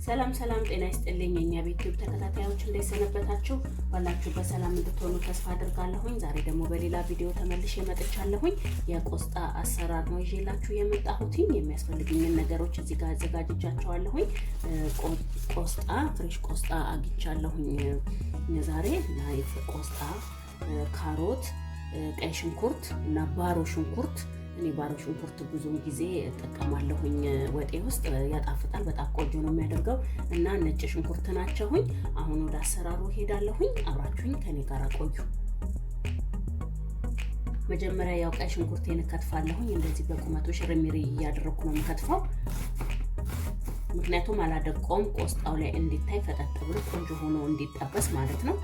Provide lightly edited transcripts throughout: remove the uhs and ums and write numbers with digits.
ሰላም ጤና ይስጥልኝ የኛ ዩቲዩብ ተከታታዮች እንደሰነበታችሁ ባላችሁ በሰላም እንድትሆኑ ተስፋ አድርጋለሁኝ። ዛሬ ደግሞ በሌላ ቪዲዮ ተመልሼ መጥቻለሁኝ። የቆስጣ አሰራር ነው ይዤላችሁ የመጣሁትኝ። የሚያስፈልጉኝን ነገሮች እዚህ ጋር አዘጋጅቻቸዋለሁኝ። ቆስጣ ፍሬሽ ቆስጣ አግኝቻለሁኝ ዛሬ። ናይፍ ቆስጣ፣ ካሮት፣ ቀይ ሽንኩርት እና ባሮ ሽንኩርት። እኔ ባሮ ሽንኩርት ብዙም ጊዜ ተጠቀማለሁኝ ወጤ ውስጥ ያጣፍጣል፣ በጣም ቆንጆ ነው የሚያደርገው። እና ነጭ ሽንኩርት ናቸውኝ። አሁን ወደ አሰራሩ ሄዳለሁኝ። አብራችሁኝ ከኔ ጋር ቆዩ። መጀመሪያ ያው ቀይ ሽንኩርቴን ከትፋለሁኝ። እንደዚህ በቁመቱ ሽርሚሪ እያደረኩ ነው የምከትፈው፣ ምክንያቱም አላደቀውም። ቆስጣው ላይ እንዲታይ ፈጠጥ ብሎ ቆንጆ ሆኖ እንዲጠበስ ማለት ነው።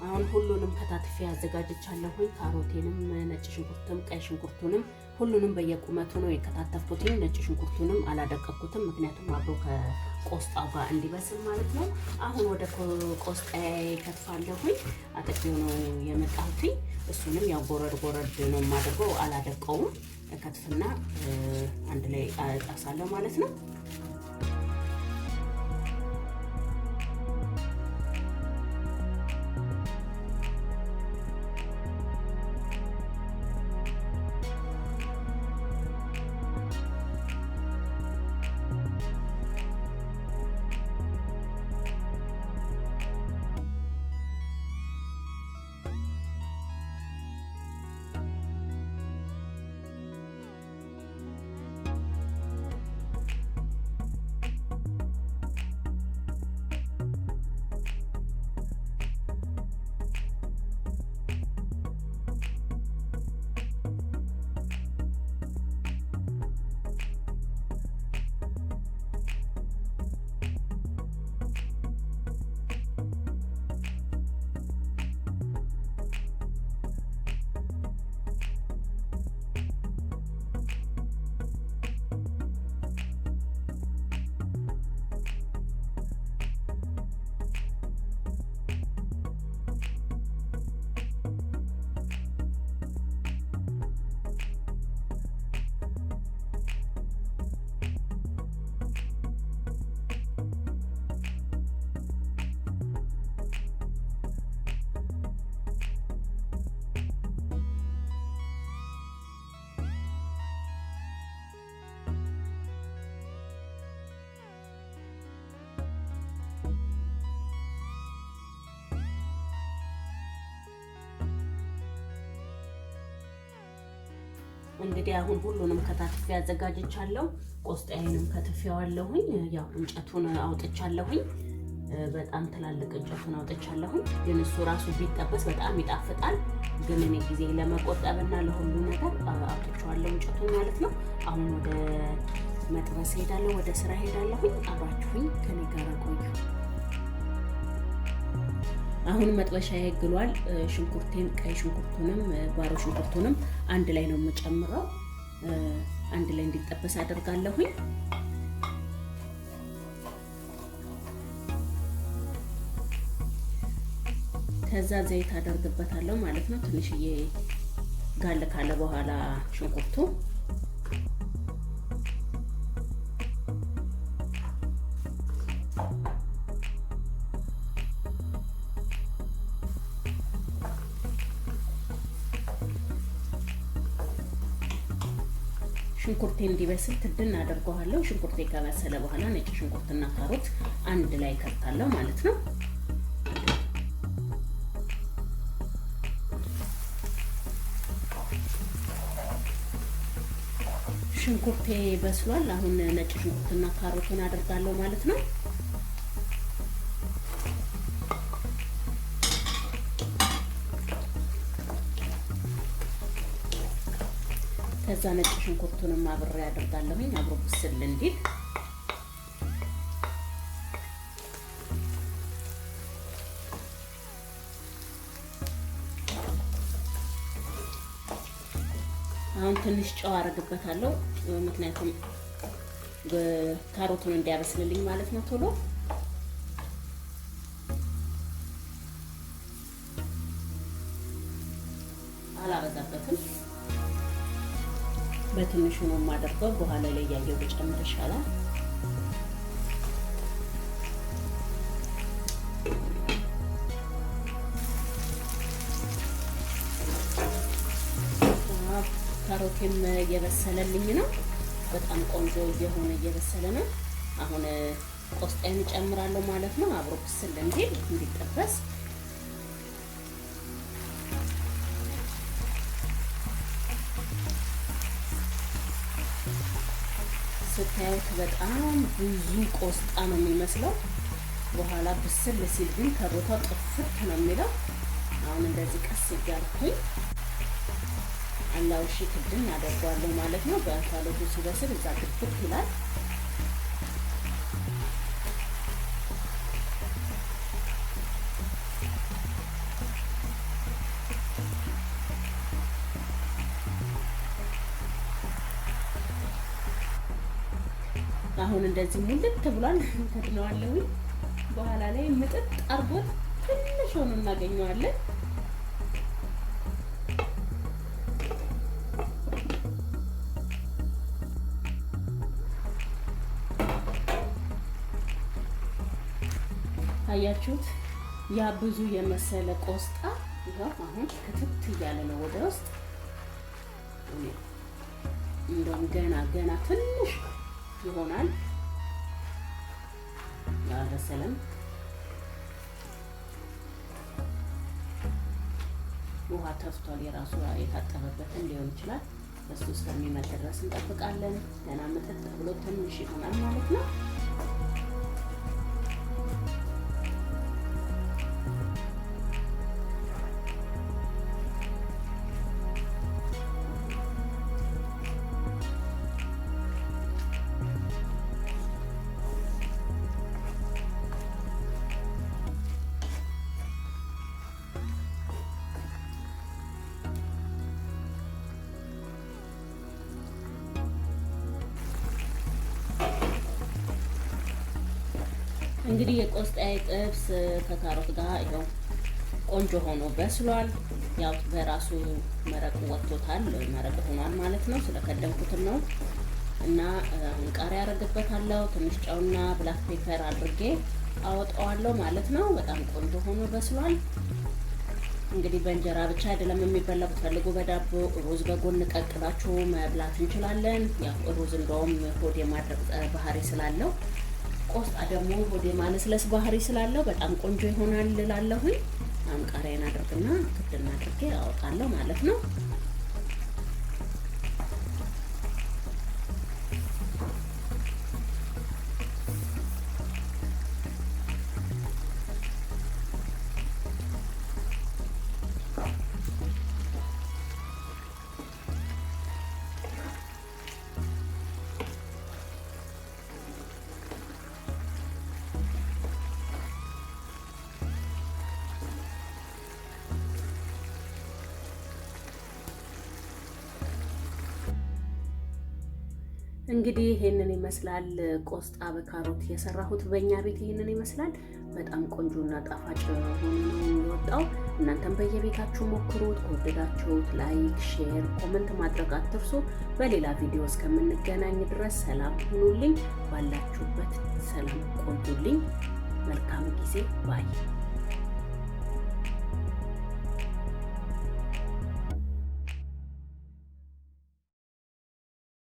አሁን ሁሉንም ከታትፌ አዘጋጅቻለሁኝ። ካሮቴንም፣ ነጭ ሽንኩርቱም፣ ቀይ ሽንኩርቱንም ሁሉንም በየቁመቱ ነው የከታተፍኩት። ነጭ ሽንኩርቱንም አላደቀኩትም፣ ምክንያቱም አብሮ ከቆስጣው ጋር እንዲበስል ማለት ነው። አሁን ወደ ቆስጣዬ ከትፋለሁኝ። አጥቤው ነው የመጣሁት። እሱንም ያው ጎረድ ነው የማደርገው፣ አላደቀውም። ከትፍና አንድ ላይ አጣሳለሁ ማለት ነው። እንግዲህ አሁን ሁሉንም ከታትፌ አዘጋጅቻለሁ። ቆስጣዬንም ከትፌዋለሁኝ። ያው እንጨቱን አውጥቻለሁኝ፣ በጣም ትላልቅ እንጨቱን አውጥቻለሁኝ። ግን እሱ ራሱ ቢጠበስ በጣም ይጣፍጣል። ግን እኔ ጊዜ ለመቆጠብና ለሁሉ ነገር አውጥቻለሁ እንጨቱን ማለት ነው። አሁን ወደ መጥበስ ሄዳለሁ፣ ወደ ስራ ሄዳለሁኝ። አብራችሁኝ ከኔ ጋር ቆዩ። አሁን መጥበሻዬ ግሏል። ሽንኩርቴን፣ ቀይ ሽንኩርቱንም ባሮ ሽንኩርቱንም አንድ ላይ ነው የምጨምረው። አንድ ላይ እንዲጠበስ አደርጋለሁኝ። ከዛ ዘይት አደርግበታለሁ ማለት ነው። ትንሽዬ ጋል ካለ በኋላ ሽንኩርቱ ሽንኩርቴ እንዲበስል ትድን አደርገዋለሁ። ሽንኩርቴ ከበሰለ በኋላ ነጭ ሽንኩርትና ካሮት አንድ ላይ ከታለው ማለት ነው። ሽንኩርቴ በስሏል። አሁን ነጭ ሽንኩርትና ካሮቱን አደርጋለሁ ማለት ነው። ከዛ ነጭ ሽንኩርቱንም አብሬ አደርጋለሁኝ አብሮ ብስል እንዲል። አሁን ትንሽ ጨው አደርግበታለሁ ምክንያቱም ካሮቱን እንዲያበስልልኝ ማለት ነው። ቶሎ አላበዛበትም። በትንሹ ነው የማደርገው። በኋላ ላይ ያየው ብጨምር ይሻላል። ካሮቴም እየበሰለልኝ ነው። በጣም ቆንጆ እየሆነ እየበሰለ ነው። አሁን ቆስጣዬን እጨምራለሁ ማለት ነው። አብሮ ብስል እንዲል እንዲጠበስ ስታዩት በጣም ብዙ ቆስጣ ነው የሚመስለው። በኋላ ብስል ሲል ግን ከቦታው ጥፍት ነው የሚለው። አሁን እንደዚህ ቀስ እያልኩኝ አላውሺ ክድን አደርጋለሁ ማለት ነው። በእንፋሎቱ ሲበስል እዛ ጥፍት ይላል። አሁን እንደዚህ ሙልት ብሏል። ተድነዋለሁ። በኋላ ላይ ምጥጥ አርጎት ትንሽ ሆኖ እናገኘዋለን። አያችሁት? ያ ብዙ የመሰለ ቆስጣ ይሄው አሁን ክትት እያለ ነው ወደ ውስጥ። እንደውም ገና ትንሽ ይሆናል። ያበሰለም ውሃ ተፍቷል። የራሱ የታጠበበትን ሊሆን ይችላል። በሱ እስከሚመጥ ድረስ እንጠብቃለን። ገና መጠጥ ብሎ ትንሽ ይሆናል ማለት ነው። እንግዲህ የቆስጣዬ ጥብስ ከካሮት ጋር ይሄው ቆንጆ ሆኖ በስሏል። ያው በራሱ መረቅ ወጥቶታል፣ መረቅ ሆኗል ማለት ነው። ስለከደንኩትም ነው እና ቃሪያ አደርግበታለሁ። ትንሽ ጨውና ብላክ ፔፐር አድርጌ አወጣዋለሁ ማለት ነው። በጣም ቆንጆ ሆኖ በስሏል። እንግዲህ በእንጀራ ብቻ አይደለም የሚበላው፣ ብትፈልጉ በዳቦ ሩዝ በጎን ቀቅላችሁ መብላት እንችላለን። ያው ሩዝ እንደውም ሆድ የማድረቅ ባህሪ ስላለው ቆስጣ ደግሞ ሆድ የማለስለስ ባህሪ ስላለው በጣም ቆንጆ ይሆናል እላለሁኝ። አሁን ቃሪያን አድርግና ክድና አድርጌ አወጣለሁ ማለት ነው። እንግዲህ ይሄንን ይመስላል ቆስጣ በካሮት የሰራሁት በእኛ ቤት ይሄንን ይመስላል። በጣም ቆንጆና ጣፋጭ ሆኖ ነው የወጣው። እናንተም በየቤታችሁ ሞክሩት። ከወደዳችሁት ላይክ፣ ሼር፣ ኮሜንት ማድረግ አትርሱ። በሌላ ቪዲዮ እስከምንገናኝ ድረስ ሰላም ሁኑልኝ። ባላችሁበት ሰላም ቆዩልኝ። መልካም ጊዜ ባይ